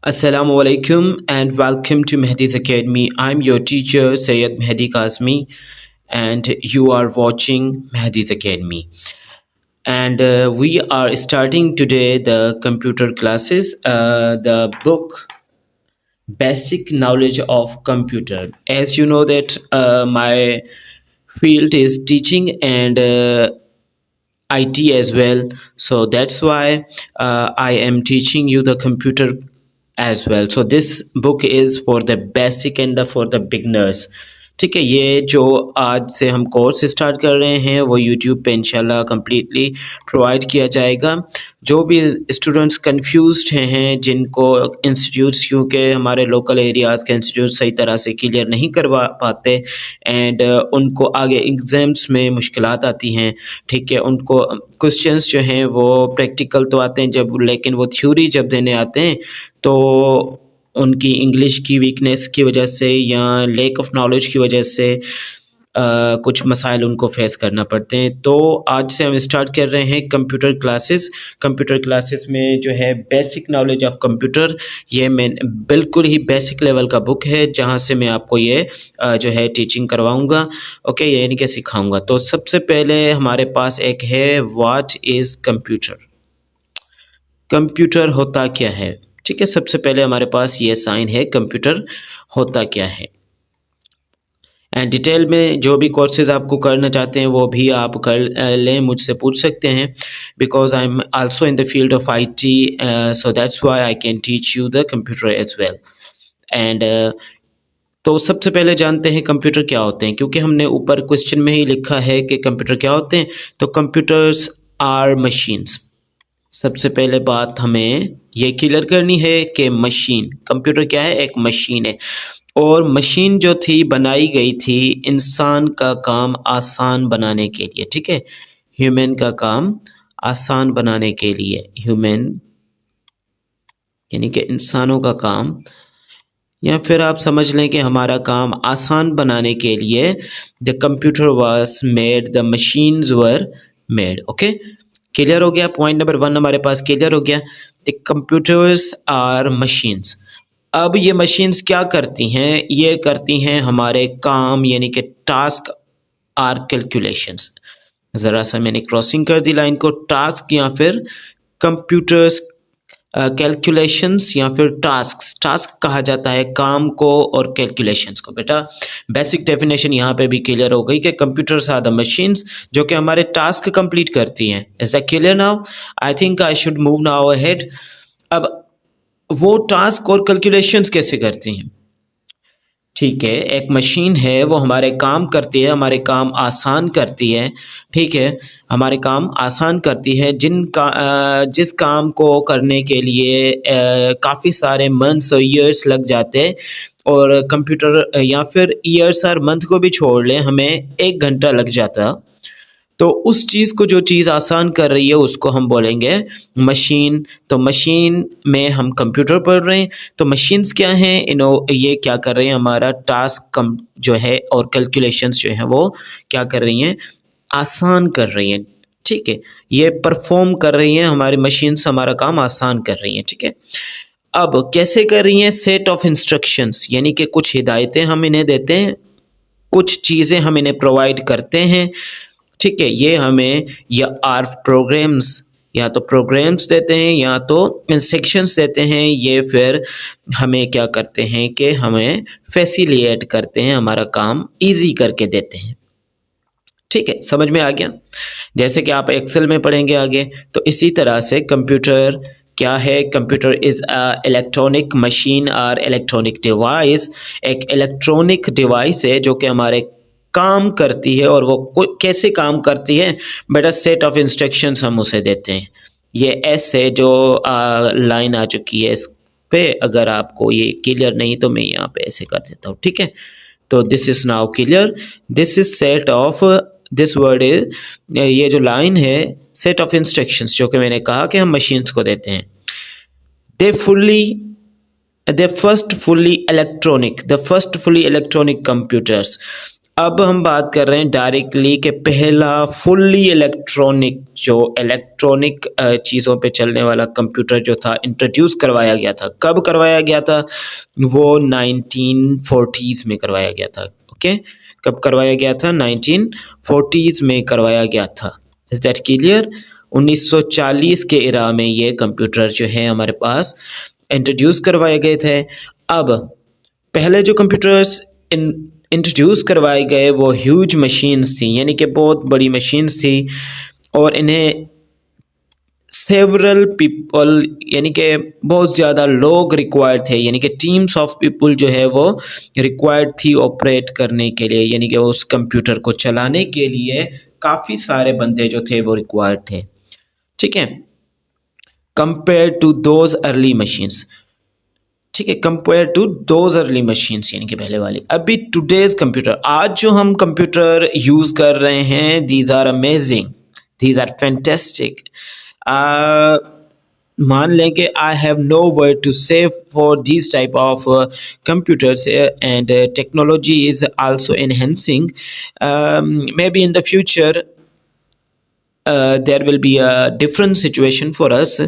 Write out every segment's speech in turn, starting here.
Assalamu alaikum and welcome to Mehdi's Academy. I'm your teacher Sayyid Mehdi Kazmi and you are watching Mehdi's Academy. And we are starting today the computer classes, the book Basic Knowledge of Computer. As you know that my field is teaching and IT as well. So that's why I am teaching you the computer as well. So this book is for the basic and for the beginners. ठीक है, ये जो आज से हम course start कर रहे हैं वो यूट्यूब पे इंशाल्लाह कम्प्लीटली प्रोवाइड किया जाएगा। जो भी स्टूडेंट्स कंफ्यूज्ड हैं जिनको इंस्टीट्यूट्स क्योंकि हमारे लोकल एरियाज़ के इंस्टीट्यूट सही तरह से क्लियर नहीं करवा पाते एंड उनको आगे एग्ज़ाम्स में मुश्किलात आती हैं, ठीक है, उनको क्वेश्चंस जो हैं वो प्रैक्टिकल तो आते हैं जब, लेकिन वो थ्योरी जब देने आते हैं तो उनकी इंग्लिश की वीकनेस की वजह से या लैक ऑफ नॉलेज की वजह से कुछ मसाइल उनको फेस करना पड़ते हैं। तो आज से हम स्टार्ट कर रहे हैं कंप्यूटर क्लासेस। कंप्यूटर क्लासेस में जो है बेसिक नॉलेज ऑफ कंप्यूटर, ये मैं बिल्कुल ही बेसिक लेवल का बुक है जहां से मैं आपको ये जो है टीचिंग करवाऊंगा, ओके, यानी कि सिखाऊंगा। तो सबसे पहले हमारे पास एक है व्हाट इज़ कंप्यूटर। कंप्यूटर होता क्या है, ठीक है। सबसे पहले हमारे पास ये साइन है कंप्यूटर होता क्या है। एंड डिटेल में जो भी कोर्सेज आपको करना चाहते हैं वो भी आप कर लें, मुझसे पूछ सकते हैं because I am also in the field of IT, so that's why I can teach you the computer as well. And तो सबसे पहले जानते हैं कंप्यूटर क्या होते हैं, क्योंकि हमने ऊपर क्वेश्चन में ही लिखा है कि कंप्यूटर क्या होते हैं। तो कंप्यूटर्स आर मशीन्स। सबसे पहले बात हमें ये क्लियर करनी है कि मशीन, कंप्यूटर क्या है, एक मशीन है। और मशीन जो थी बनाई गई थी इंसान का काम आसान बनाने के लिए, ठीक है, ह्यूमन का काम आसान बनाने के लिए, ह्यूमन यानी कि इंसानों का काम, या फिर आप समझ लें कि हमारा काम आसान बनाने के लिए the computer was made, the machines were made. Okay, clear हो गया। पॉइंट नंबर 1 हमारे पास क्लियर हो गया। The computers are machines. अब ये मशीन्स क्या करती हैं, ये करती हैं हमारे काम, यानी कि टास्क आर कैलकुलेशंस। ज़रा सा मैंने क्रॉसिंग कर दी लाइन को, टास्क या फिर कंप्यूटर्स कैलकुलेशंस या फिर टास्क कहा जाता है काम को और कैलकुलेशंस को। बेटा बेसिक डेफिनेशन यहाँ पे भी क्लियर हो गई कि कंप्यूटर्स आर द मशीन्स जो कि हमारे टास्क कंप्लीट करती हैं। Is that clear now? I think I should move now ahead. अब वो टास्क और कैलकुलेशंस कैसे करती हैं, ठीक है, एक मशीन है वो हमारे काम करती है, हमारे काम आसान करती है, ठीक है, हमारे काम आसान करती है जिस काम को करने के लिए काफ़ी सारे मंथ्स और ईयर्स लग जाते हैं, और कंप्यूटर या फिर ईयर्स और मंथ को भी छोड़ लें, हमें 1 घंटा लग जाता। तो उस चीज़ को, जो चीज़ आसान कर रही है उसको हम बोलेंगे मशीन। तो मशीन में हम कंप्यूटर पढ़ रहे हैं। तो मशीन्स क्या हैं, ये क्या कर रहे हैं, हमारा टास्क कम जो है और कैलकुलेशंस जो हैं वो क्या कर रही हैं, आसान कर रही हैं, ठीक है, ये परफॉर्म कर रही हैं, हमारी मशीन्स हमारा काम आसान कर रही हैं, ठीक है। अब कैसे कर रही हैं, सेट ऑफ इंस्ट्रक्शंस, यानी कि कुछ हिदायतें हम इन्हें देते हैं, कुछ चीज़ें हम इन्हें प्रोवाइड करते हैं, ठीक है, ये हमें या आर प्रोग्राम्स, या तो प्रोग्राम्स देते हैं या तो इंस्ट्रक्शंस देते हैं, ये फिर हमें क्या करते हैं कि हमें फैसिलिटेट करते हैं, हमारा काम इजी करके देते हैं, ठीक है, समझ में आ गया। जैसे कि आप एक्सेल में पढ़ेंगे आगे, तो इसी तरह से कंप्यूटर क्या है, कंप्यूटर इज़ इलेक्ट्रॉनिक मशीन और इलेक्ट्रॉनिक डिवाइस। एक इलेक्ट्रॉनिक डिवाइस है जो कि हमारे काम करती है, और वो कैसे काम करती है, बेटा सेट ऑफ इंस्ट्रक्शंस हम उसे देते हैं। ये एस है जो लाइन आ चुकी है इस पे, अगर आपको ये क्लियर नहीं तो मैं यहाँ पे ऐसे कर देता हूँ, ठीक है। तो this is now clear, this is set of, this word is, ये जो लाइन है सेट ऑफ इंस्ट्रक्शंस जो कि मैंने कहा कि हम मशीन्स को देते हैं। the first fully electronic computers। अब हम बात कर रहे हैं डायरेक्टली कि पहला फुल्ली इलेक्ट्रॉनिक चीज़ों पे चलने वाला कंप्यूटर जो था इंट्रोड्यूस करवाया गया था। कब करवाया गया था? वो 1940s में करवाया गया था। ओके, कब करवाया गया था? 1940s में करवाया गया था। Is that clear? 1940 के इरा में ये कंप्यूटर जो है हमारे पास इंट्रोड्यूस करवाए गए थे। अब पहले जो कंप्यूटर्स इंट्रोड्यूस करवाए गए वो ह्यूज मशीन्स थी, यानी कि बहुत बड़ी मशीन्स थी, और इन्हें सेवरल पीपल यानी कि बहुत ज़्यादा लोग रिक्वायर्ड थे, यानी कि टीम्स ऑफ पीपल जो है वो रिक्वायर्ड थी ऑपरेट करने के लिए, यानी कि उस कंप्यूटर को चलाने के लिए काफ़ी सारे बंदे जो थे वो रिक्वायर्ड थे। ठीक है, compare to those early machines. ठीक है, compare to those early machines, यानी कि पहले वाली। अभी टुडेज कंप्यूटर, आज जो हम कंप्यूटर यूज़ कर रहे हैं, these are amazing, these are fantastic. मान लें कि I have no word to say for this type of computers, and technology is also enhancing. Maybe in the future there will be a different situation for us,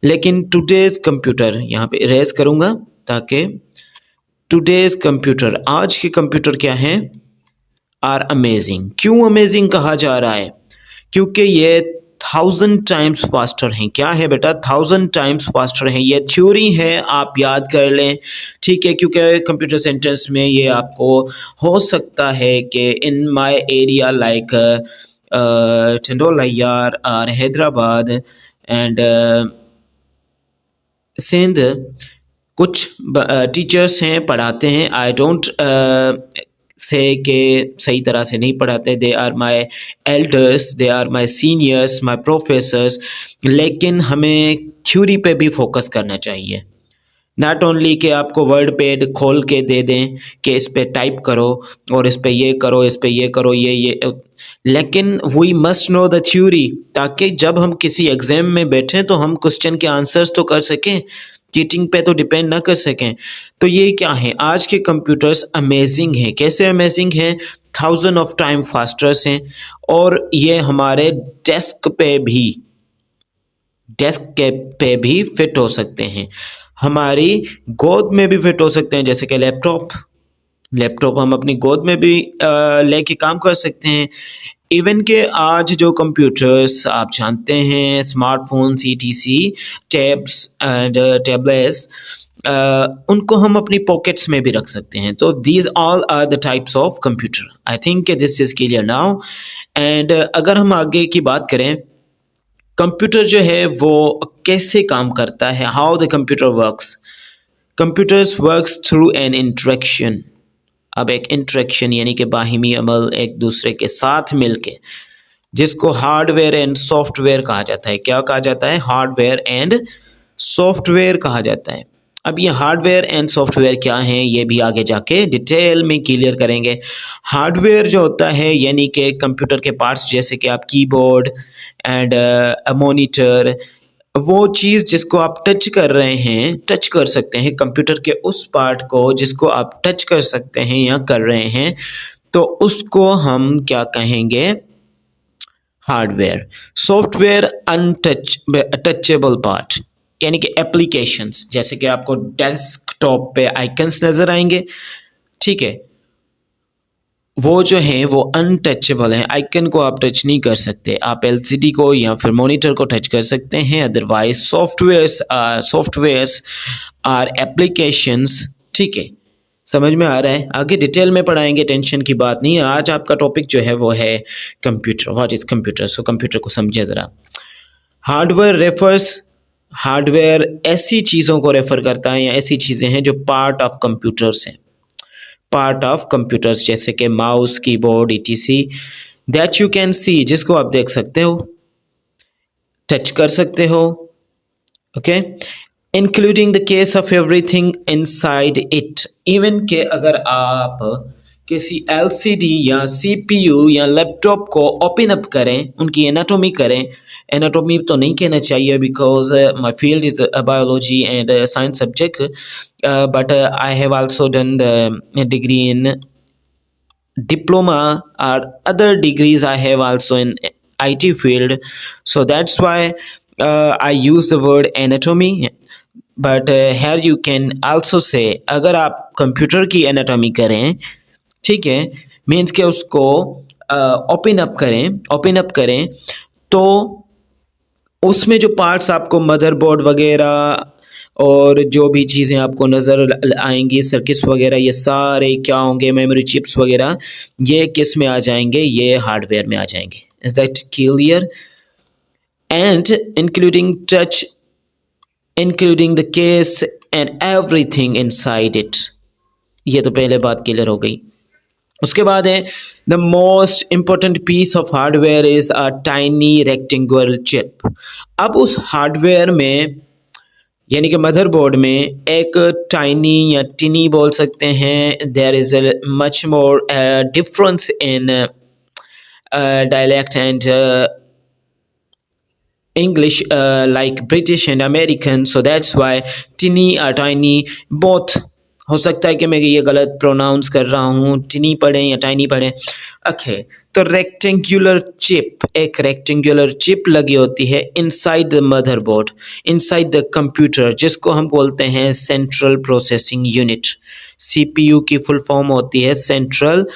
लेकिन today's computer यहाँ पे erase करूँगा ताकि today's computer, आज के computer क्या हैं, are amazing. क्यों अमेजिंग कहा जा रहा है? क्योंकि ये 1000 टाइम्स फास्टर हैं। क्या है बेटा? 1000 टाइम्स फास्टर हैं। ये थ्योरी है, आप याद कर लें। ठीक है, क्योंकि कंप्यूटर सेंटर्स में ये आपको हो सकता है कि इन माय एरिया लाइक चंडोलायार और हैदराबाद एंड सिंध कुछ टीचर्स हैं, पढ़ाते हैं। आई डोंट से के सही तरह से नहीं पढ़ाते, they are my elders, they are my seniors, my professors, लेकिन हमें थ्योरी पे भी फोकस करना चाहिए। नॉट ओनली कि आपको वर्ड पैड खोल के दे दें कि इस पे टाइप करो और इस पे ये करो, इस पे ये करो, ये लेकिन we must know the theory, ताकि जब हम किसी एग्जाम में बैठें तो हम क्वेश्चन के आंसर्स तो कर सकें, चीटिंग पे तो डिपेंड ना कर सकें। तो ये क्या है, आज के कंप्यूटर्स अमेजिंग हैं। कैसे अमेजिंग हैं? 1000 ऑफ टाइम फास्टर्स हैं, और ये हमारे डेस्क पे भी फिट हो सकते हैं, हमारी गोद में भी फिट हो सकते हैं, जैसे कि लैपटॉप हम अपनी गोद में भी लेके काम कर सकते हैं। इवन के आज जो कंप्यूटर्स आप जानते हैं, smartphone, CTC, tabs and tablets, उनको हम अपनी पॉकेट्स में भी रख सकते हैं। तो these all are the types of computer. I think this is clear now. And अगर हम आगे की बात करें, कंप्यूटर जो है वो कैसे काम करता है, how the computer works. Computers works through an interaction. अब एक इंटरेक्शन यानी कि बाहिमी अमल, एक दूसरे के साथ मिलके, जिसको हार्डवेयर एंड सॉफ्टवेयर कहा जाता है। क्या कहा जाता है? हार्डवेयर एंड सॉफ्टवेयर कहा जाता है। अब ये हार्डवेयर एंड सॉफ्टवेयर क्या हैं, ये भी आगे जाके डिटेल में क्लियर करेंगे। हार्डवेयर जो होता है यानी कि कंप्यूटर के पार्ट्स, जैसे कि आप कीबोर्ड एंड मॉनिटर, वो चीज़ जिसको आप टच कर रहे हैं, टच कर सकते हैं कंप्यूटर के उस पार्ट को जिसको आप टच कर सकते हैं या कर रहे हैं, तो उसको हम क्या कहेंगे? हार्डवेयर। सॉफ्टवेयर अनटचेबल पार्ट, यानी कि एप्लीकेशंस, जैसे कि आपको डेस्कटॉप पे आइकन्स नज़र आएंगे, ठीक है, वो जो हैं वो अनटचेबल हैं। आइकन को आप टच नहीं कर सकते। आप LCD को या फिर मॉनिटर को टच कर सकते हैं, अदरवाइज सॉफ्टवेयर्स आर एप्लीकेशंस। ठीक है, समझ में आ रहा है? आगे डिटेल में पढ़ाएंगे, टेंशन की बात नहीं है। आज आपका टॉपिक जो है वो है computer. What is computer? So computer को समझे ज़रा। हार्डवेयर ऐसी चीज़ों को रेफर करता है या ऐसी चीज़ें हैं जो पार्ट ऑफ कंप्यूटर्स हैं, पार्ट ऑफ कंप्यूटर्स, जैसे कि mouse, keyboard, etc, that you can see, जिसको आप देख सकते हो, टच कर सकते हो। Okay, including the case of everything inside it. Even के अगर आप किसी LCD या CPU या लैपटॉप को ओपन अप करें, उनकी एनाटॉमी करें, एनाटॉमी तो नहीं कहना चाहिए because my field is biology and science subject, but I have also done the degree in diploma or other degrees I have also in IT field. So that's why I use the word anatomy. But here you can also say अगर आप computer की anatomy करें, ठीक है, means के उसको open up करें तो उसमें जो पार्ट्स आपको मदरबोर्ड वगैरह और जो भी चीज़ें आपको नज़र आएंगी, सर्किट्स वगैरह, ये सारे क्या होंगे, मेमोरी चिप्स वगैरह, ये किस में आ जाएंगे, ये हार्डवेयर में आ जाएंगे. Is that clear? And including the case and everything inside it. ये तो पहले बात क्लियर हो गई. उसके बाद है the most important piece of hardware is a tiny rectangular chip. अब उस हार्डवेयर में यानी कि मदरबोर्ड में एक टाइनी या टिनी बोल सकते हैं. There is a much more difference in dialect and English like British and American, so that's why tinny or tiny both. हो सकता है कि मैं ये गलत प्रोनाउंस कर रहा हूँ, टिनी पढ़ें या टाइनी पढ़ें. ओके, तो रेक्टेंगुलर चिप, एक रेक्टेंगुलर चिप लगी होती है inside the motherboard, inside the computer, जिसको हम बोलते हैं सेंट्रल प्रोसेसिंग यूनिट. सीपीयू की फुल फॉर्म होती है central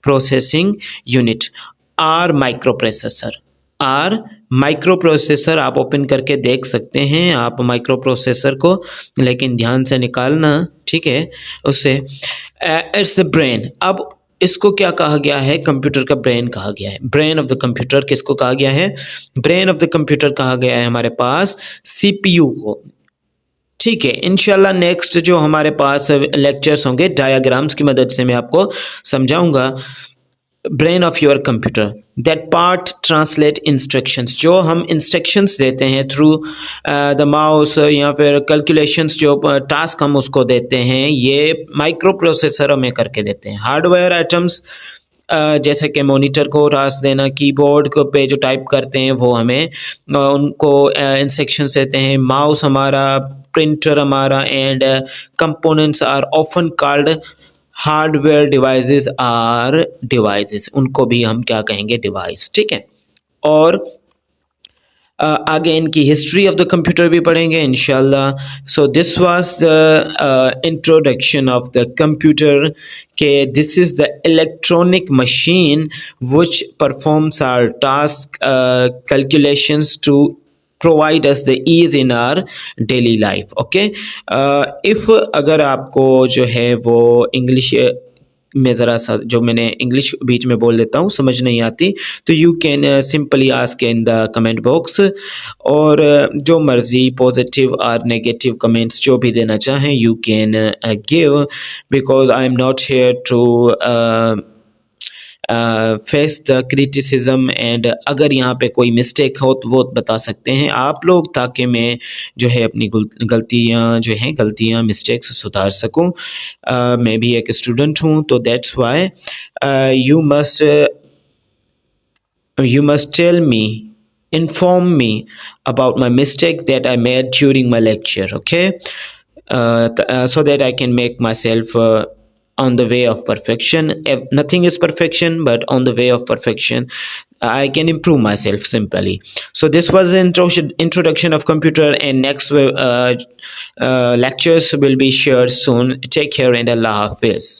processing unit. Or microprocessor, or microprocessor आप ओपन करके देख सकते हैं आप माइक्रो प्रोसेसर को, लेकिन ध्यान से निकालना, ठीक है, उससे. It's the brain. अब इसको क्या कहा गया है, कंप्यूटर का ब्रेन कहा गया है. ब्रेन ऑफ द कंप्यूटर किसको कहा गया है, ब्रेन ऑफ द कंप्यूटर कहा गया है हमारे पास सीपीयू को. ठीक है, इंशाल्लाह नेक्स्ट जो हमारे पास लेक्चर्स होंगे डायग्राम्स की मदद से मैं आपको समझाऊंगा. Brain of your computer, that part translate instructions, जो हम इंस्ट्रक्शंस देते हैं थ्रू द माउस या फिर कैलकुलेशंस, जो टास्क हम उसको देते हैं, ये माइक्रो प्रोसेसर में करके देते हैं. हार्डवेयर आइटम्स जैसे कि मॉनिटर को टास्क देना, कीबोर्ड को पे जो टाइप करते हैं वो हमें उनको इंस्ट्रक्शंस देते हैं. माउस हमारा, प्रिंटर हमारा, and components are often called hardware devices or devices, उनको भी हम क्या कहेंगे, डिवाइस. ठीक है, और आगे इनकी हिस्ट्री ऑफ द कंप्यूटर भी पढ़ेंगे इंशाल्लाह. So this was the introduction of the computer, के this is the electronic machine which performs our task calculations to provide us the ease in our daily life. Okay, if अगर आपको जो है वो English में ज़रा सा जो मैंने इंग्लिश बीच में बोल देता हूँ समझ नहीं आती, तो you can simply ask in the comment box, और जो मर्ज़ी पॉजिटिव और नेगेटिव कमेंट्स जो भी देना चाहें you can give, because I am not here to face the criticism. And अगर यहाँ पे कोई मिस्टेक हो तो वो बता सकते हैं आप लोग, ताकि मैं जो है अपनी गलतियाँ मिस्टेक्स सुधार सकूँ. मैं भी एक स्टूडेंट हूँ, तो that's why you must tell me, inform me about my mistake that I made during my lecture. Okay, so that I can make myself on the way of perfection. Nothing is perfection, but on the way of perfection I can improve myself simply. So this was the introduction of computer, and next lectures will be shared soon. Take care and Allah Hafiz.